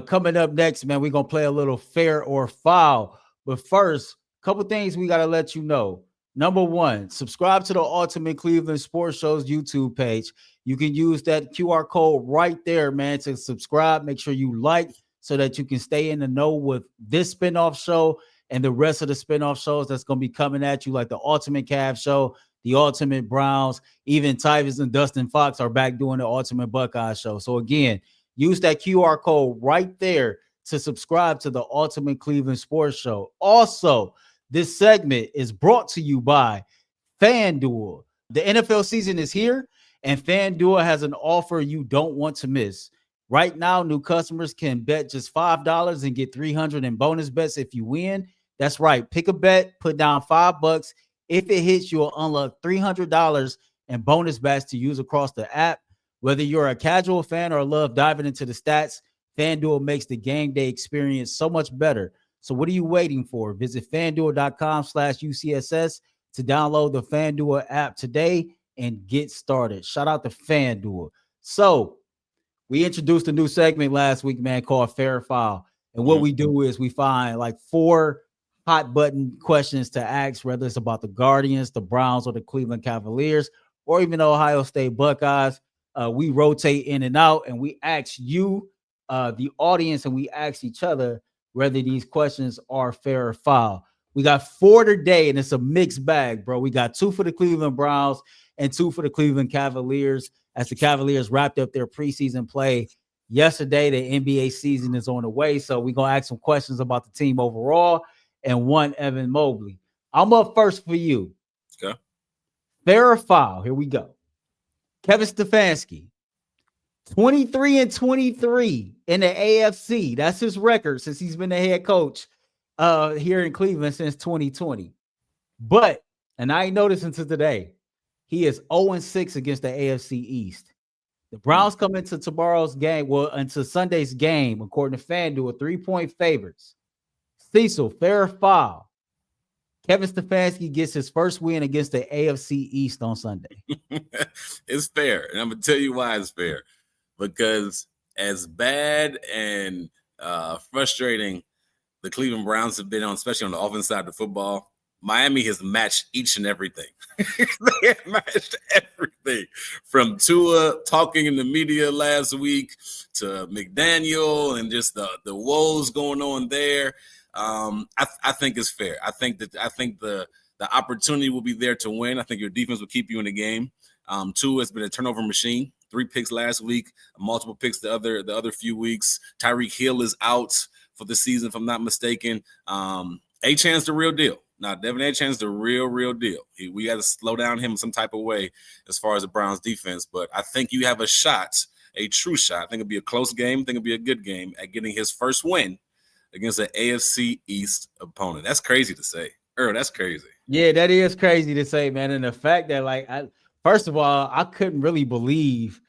Coming up next, man, we're going to play a little fair or foul. But first, a couple things we got to let you know. Number one, subscribe to the Ultimate Cleveland Sports Show's YouTube page. You can use that QR code right there, man, to subscribe. Make sure you like so that you can stay in the know with this spinoff show and the rest of the spinoff shows that's going to be coming at you, like the Ultimate Cavs show, the Ultimate Browns, even Tyvus and Dustin Fox are back doing the Ultimate Buckeye show. So again, use that QR code right there to subscribe to the Ultimate Cleveland Sports Show. Also, this segment is brought to you by FanDuel. The NFL season is here, and FanDuel has an offer you don't want to miss. Right now, new customers can bet just $5 and get $300 in bonus bets if you win. That's right. Pick a bet, put down $5. If it hits, you'll unlock $300 in bonus bets to use across the app. Whether you're a casual fan or love diving into the stats, FanDuel makes the game day experience so much better. So what are you waiting for? Visit FanDuel.com/UCSS to download the FanDuel app today and get started. Shout out to FanDuel. So we introduced a new segment last week, man, called Fair or Foul. And what we do is we find like 4 hot button questions to ask, whether it's about the Guardians, the Browns, or the Cleveland Cavaliers, or even the Ohio State Buckeyes. We rotate in and out, and we ask you, the audience, and we ask each other whether these questions are fair or foul. We got 4 today, and it's a mixed bag, bro. We got 2 for the Cleveland Browns and 2 for the Cleveland Cavaliers, as the Cavaliers wrapped up their preseason play yesterday. The NBA season is on the way, so we're going to ask some questions about the team overall and one Evan Mobley. I'm up first for you. Okay. Fair or foul? Here we go. Kevin Stefanski, 23-23 in the AFC. That's his record since he's been the head coach here in Cleveland since 2020. But, and I ain't noticed until today, he is 0-6 against the AFC East. The Browns come into tomorrow's game, into Sunday's game, according to FanDuel, 3-point favorites. Cecil, fair or foul? Kevin Stefanski gets his first win against the AFC East on Sunday. It's fair, and I'm going to tell you why it's fair. Because as bad and frustrating the Cleveland Browns have been on, especially on the offensive side of the football, Miami has matched each and everything. They have matched everything, from Tua talking in the media last week to McDaniel and just the woes going on there. I think it's fair. I think the opportunity will be there to win. I think your defense will keep you in the game. Tua has been a turnover machine. 3 picks last week, multiple picks the other few weeks. Tyreek Hill is out for the season, if I'm not mistaken. Achan's the real deal. Now, Devin Achan's the real deal. We got to slow down him some type of way as far as the Browns defense. But I think you have a shot, a true shot. I think it'll be a close game. I think it'll be a good game at getting his first win against an AFC East opponent. That's crazy to say. That's crazy. Yeah, that is crazy to say, man. And the fact that, first of all, I couldn't really believe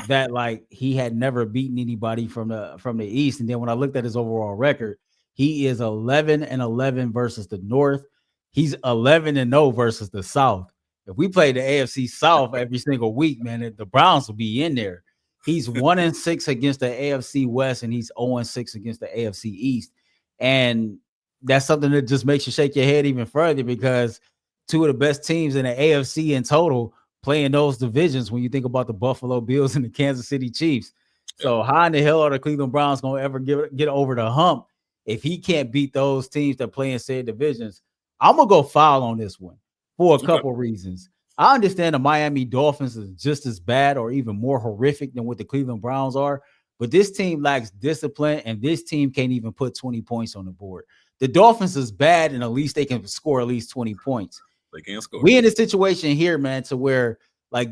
that he had never beaten anybody from the East. And then when I looked at his overall record, he is 11-11 versus the North. He's 11-0 versus the South. If we play the AFC South every single week, man, the Browns will be in there. He's 1-6 against the AFC West, and he's 0-6 against the AFC East. And that's something that just makes you shake your head even further, because 2 of the best teams in the AFC in total play in those divisions when you think about the Buffalo Bills and the Kansas City Chiefs. So how in the hell are the Cleveland Browns going to ever get over the hump if he can't beat those teams that play in said divisions? I'm going to go foul on this one for a couple reasons. I understand the Miami Dolphins is just as bad or even more horrific than what the Cleveland Browns are, but this team lacks discipline, and this team can't even put 20 points on the board. The Dolphins is bad, and at least they can score at least 20 points. They can't score. We in a situation here, man, to where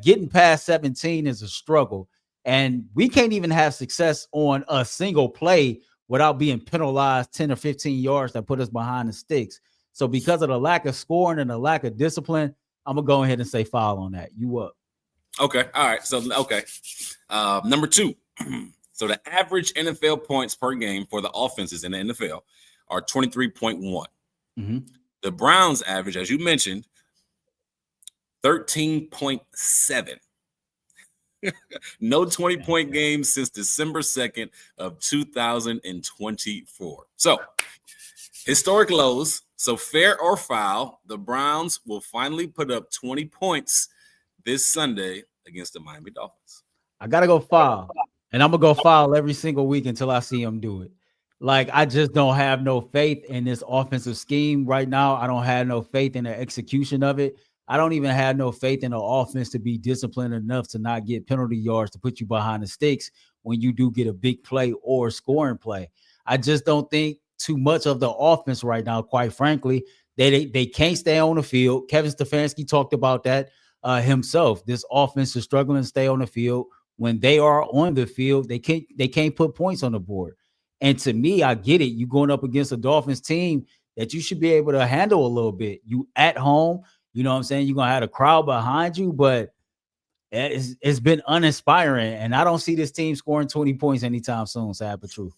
getting past 17 is a struggle, and we can't even have success on a single play without being penalized 10 or 15 yards that put us behind the sticks. So because of the lack of scoring and the lack of discipline, I'm going to go ahead and say foul on that. You up. Okay. All right. So, number 2. So the average NFL points per game for the offenses in the NFL are 23.1. Mm-hmm. The Browns average, as you mentioned, 13.7. No 20-point games since December 2nd of 2024. So, historic lows. So, fair or foul, the Browns will finally put up 20 points this Sunday against the Miami Dolphins. I got to go foul. And I'm going to go foul every single week until I see him do it. Like, I just don't have no faith in this offensive scheme right now. I don't have no faith in the execution of it. I don't even have no faith in the offense to be disciplined enough to not get penalty yards to put you behind the sticks when you do get a big play or scoring play. I just don't think too much of the offense right now, quite frankly. They can't stay on the field. Kevin Stefanski talked about that himself. This offense is struggling to stay on the field. When they are on the field, they can't put points on the board. And to me, I get it. You going up against a Dolphins team that you should be able to handle a little bit. You at home, you know what I'm saying? You're going to have a crowd behind you, but it's been uninspiring. And I don't see this team scoring 20 points anytime soon, sad but true.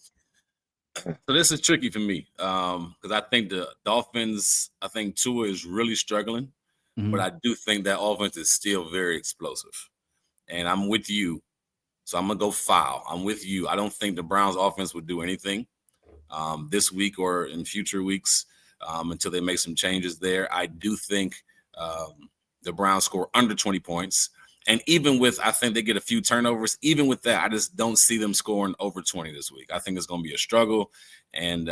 So this is tricky for me because I think the Dolphins, I think Tua is really struggling, but I do think that offense is still very explosive. And I'm with you. So I'm going to go foul. I'm with you. I don't think the Browns offense would do anything this week or in future weeks until they make some changes there. I do think the Browns score under 20 points. And even with, I think they get a few turnovers. Even with that, I just don't see them scoring over 20 this week. I think it's going to be a struggle. And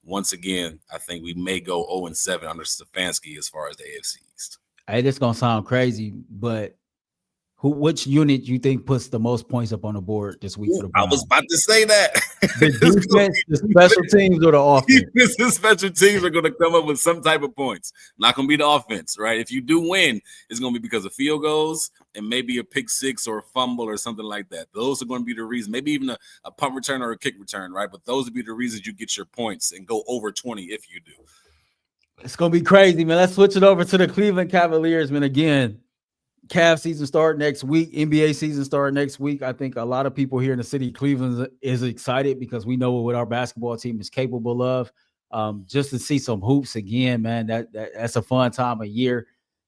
once again, I think we may go 0-7 under Stefanski as far as the AFC East. Hey, this is going to sound crazy, but which unit you think puts the most points up on the board this week for the Browns? I was about to say that. The defense, the special teams, or the offense? Defense and special teams are going to come up with some type of points. Not going to be the offense, right? If you do win, it's going to be because of field goals and maybe a pick six or a fumble or something like that. Those are going to be the reason. Maybe even a punt return or a kick return, right? But those would be the reasons you get your points and go over 20 if you do. It's going to be crazy, man. Let's switch it over to the Cleveland Cavaliers, man. Again, Cavs season start next week. NBA season start next week. I think a lot of people here in the city of Cleveland is excited because we know what our basketball team is capable of. Just to see some hoops again, man, that's a fun time of year.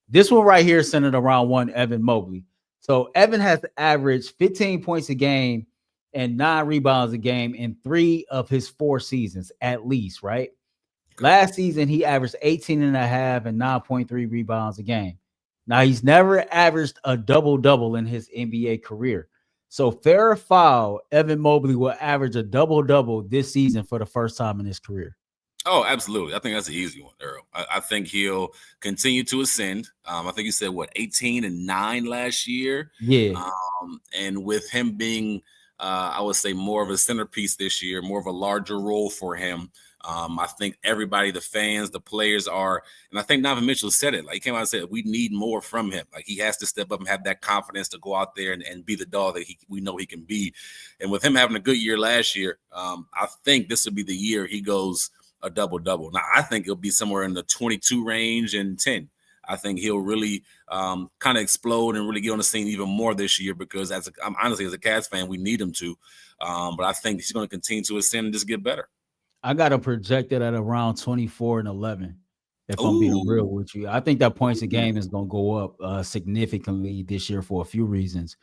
This one right here is centered around one Evan Mobley. So Evan has averaged 15 points a game and 9 rebounds a game in 3 of his 4 seasons at least, right? Last season, he averaged 18.5 and 9.3 rebounds a game. Now, he's never averaged a double-double in his NBA career. So, fair or foul, Evan Mobley will average a double-double this season for the first time in his career. Oh, absolutely. I think that's an easy one, Earl. I think he'll continue to ascend. I think he said, 18 and 9 last year? Yeah. And with him being, I would say, more of a centerpiece this year, more of a larger role for him, I think everybody, the fans, the players are, and I think Donovan Mitchell said it. Like, he came out and said, we need more from him. Like, he has to step up and have that confidence to go out there and be the dog that we know he can be. And with him having a good year last year, I think this will be the year he goes a double-double. Now, I think it'll be somewhere in the 22 range and 10. I think he'll really kind of explode and really get on the scene even more this year because I'm honestly, as a Cavs fan, we need him to. But I think he's going to continue to ascend and just get better. I got to project it at around 24 and 11. If I'm being real with you, I think that points a game is going to go up significantly this year for a few reasons.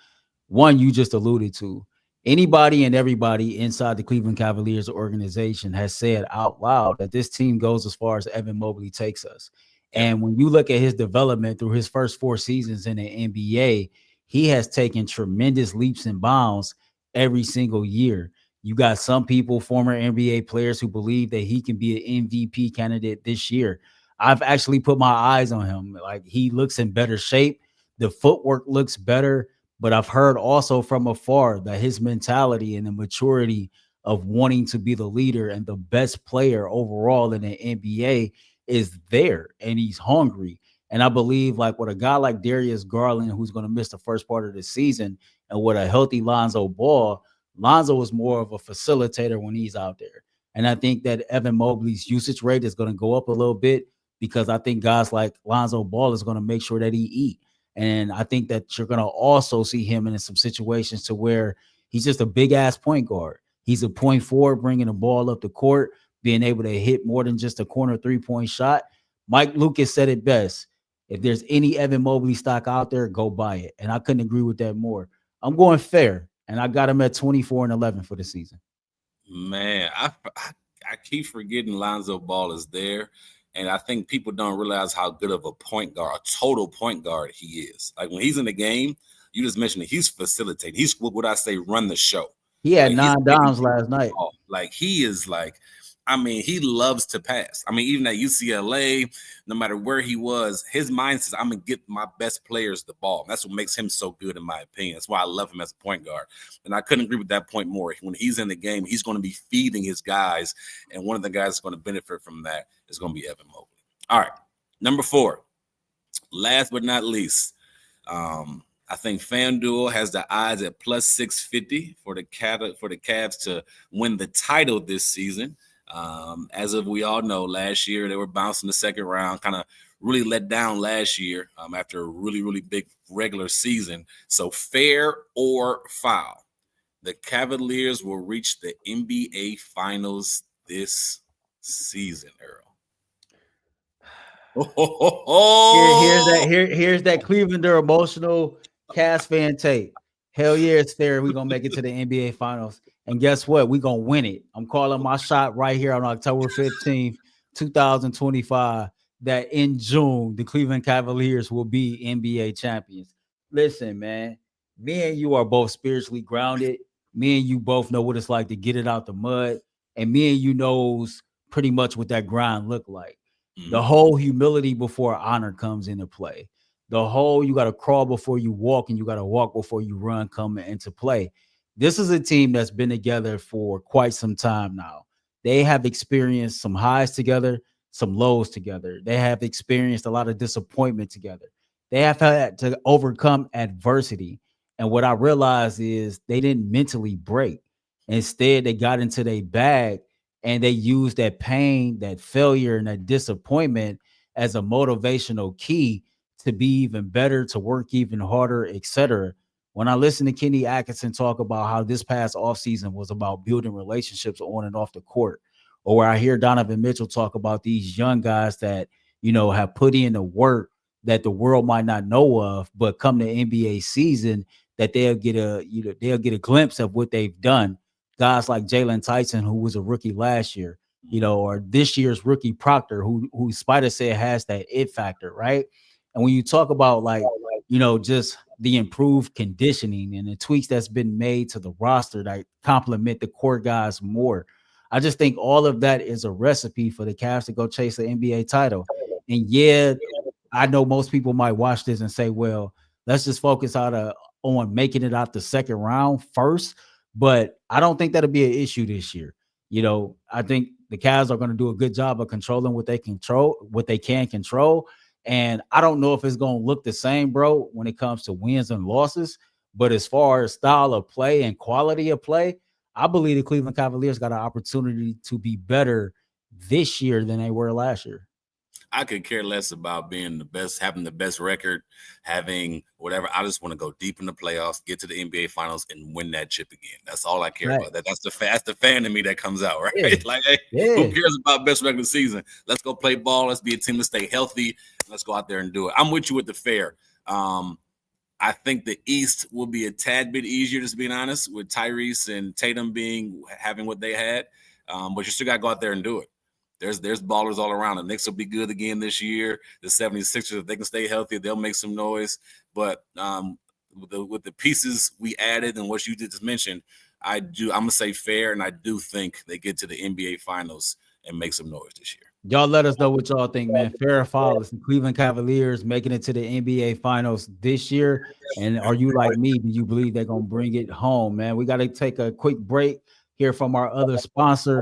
One, you just alluded to. Anybody and everybody inside the Cleveland Cavaliers organization has said out loud that this team goes as far as Evan Mobley takes us. And when you look at his development through his first 4 seasons in the NBA, he has taken tremendous leaps and bounds every single year. You got some people, former NBA players, who believe that he can be an MVP candidate this year. I've actually put my eyes on him. Like, he looks in better shape. The footwork looks better. But I've heard also from afar that his mentality and the maturity of wanting to be the leader and the best player overall in the NBA is there, and he's hungry. And I believe, like, with a guy like Darius Garland, who's going to miss the first part of the season, and with a healthy Lonzo Ball, Lonzo is more of a facilitator when he's out there. And I think that Evan Mobley's usage rate is going to go up a little bit because I think guys like Lonzo Ball is going to make sure that he eat. And I think that you're going to also see him in some situations to where he's just a big-ass point guard. He's a point forward, bringing the ball up the court, being able to hit more than just a corner 3-point shot. Mike Lucas said it best. If there's any Evan Mobley stock out there, go buy it. And I couldn't agree with that more. I'm going fair, and I got him at 24-11 for the season. Man, I keep forgetting Lonzo Ball is there. And I think people don't realize how good of a point guard, a total point guard he is. Like when he's in the game, you just mentioned it, he's facilitating. He's what I say, run the show. He had Like 9 dimes last night. Like he is like, I mean, he loves to pass. I mean, even at UCLA, no matter where he was, his mind says, I'm going to get my best players the ball. That's what makes him so good, in my opinion. That's why I love him as a point guard. And I couldn't agree with that point more. When he's in the game, he's going to be feeding his guys. And one of the guys that's going to benefit from that is going to be Evan Mobley. All right. Number 4, last but not least, I think FanDuel has the odds at plus 650 for the Cavs to win the title this season. As of we all know, last year they were bouncing the second round, kind of really let down last year after a really, really big regular season. So fair or foul, the Cavaliers will reach the NBA Finals this season, Earl. Here's that Clevelander emotional Cavs fan tape. Hell yeah, it's fair. We're gonna make it to the NBA Finals. And guess what? We're gonna win it. I'm calling my shot right here on October 15th, 2025, that in June, the Cleveland Cavaliers will be NBA champions. Listen, man, me and you are both spiritually grounded. Me and you both know what it's like to get it out the mud. And me and you knows pretty much what that grind look like. The whole humility before honor comes into play. The whole you got to crawl before you walk and you got to walk before you run come into play. This is a team that's been together for quite some time now. They have experienced some highs together, some lows together. They have experienced a lot of disappointment together. They have had to overcome adversity. And what I realized is they didn't mentally break. Instead, they got into their bag and they used that pain, that failure, and that disappointment as a motivational key to be even better, to work even harder, etc. When I listen to Kenny Atkinson talk about how this past offseason was about building relationships on and off the court, or where I hear Donovan Mitchell talk about these young guys that, have put in the work that the world might not know of, but come to NBA season that they'll get a glimpse of what they've done. Guys like Jalen Tyson, who was a rookie last year, or this year's rookie Proctor, who Spider said has that it factor, right? And when you talk about just the improved conditioning and the tweaks that's been made to the roster that complement the core guys more, I just think all of that is a recipe for the Cavs to go chase the NBA title. And yeah, I know most people might watch this and say, well, let's just focus on making it out the second round first. But I don't think that'll be an issue this year. I think the Cavs are going to do a good job of controlling what they can control. And I don't know if it's going to look the same, bro, when it comes to wins and losses. But as far as style of play and quality of play, I believe the Cleveland Cavaliers got an opportunity to be better this year than they were last year. I could care less about being the best, having the best record, having whatever. I just want to go deep in the playoffs, get to the NBA Finals, and win that chip again. That's all I care about. That's the fan in me that comes out, right? Yeah. Like, hey, who cares about best regular season? Let's go play ball. Let's be a team to stay healthy. Let's go out there and do it. I'm with you with the fair. I think the East will be a tad bit easier, just being honest, with Tyrese and Tatum having what they had. But you still got to go out there and do it. There's ballers all around. The Knicks will be good again this year. The 76ers, if they can stay healthy, they'll make some noise. But with the pieces we added and what you just mentioned, I'm going to say fair, and I do think they get to the NBA Finals and make some noise this year. Y'all let us know what y'all think, man. Fair or foul? It's the Cleveland Cavaliers making it to the NBA Finals this year. And are you like me? Do you believe they're going to bring it home, man? We got to take a quick break here from our other sponsor.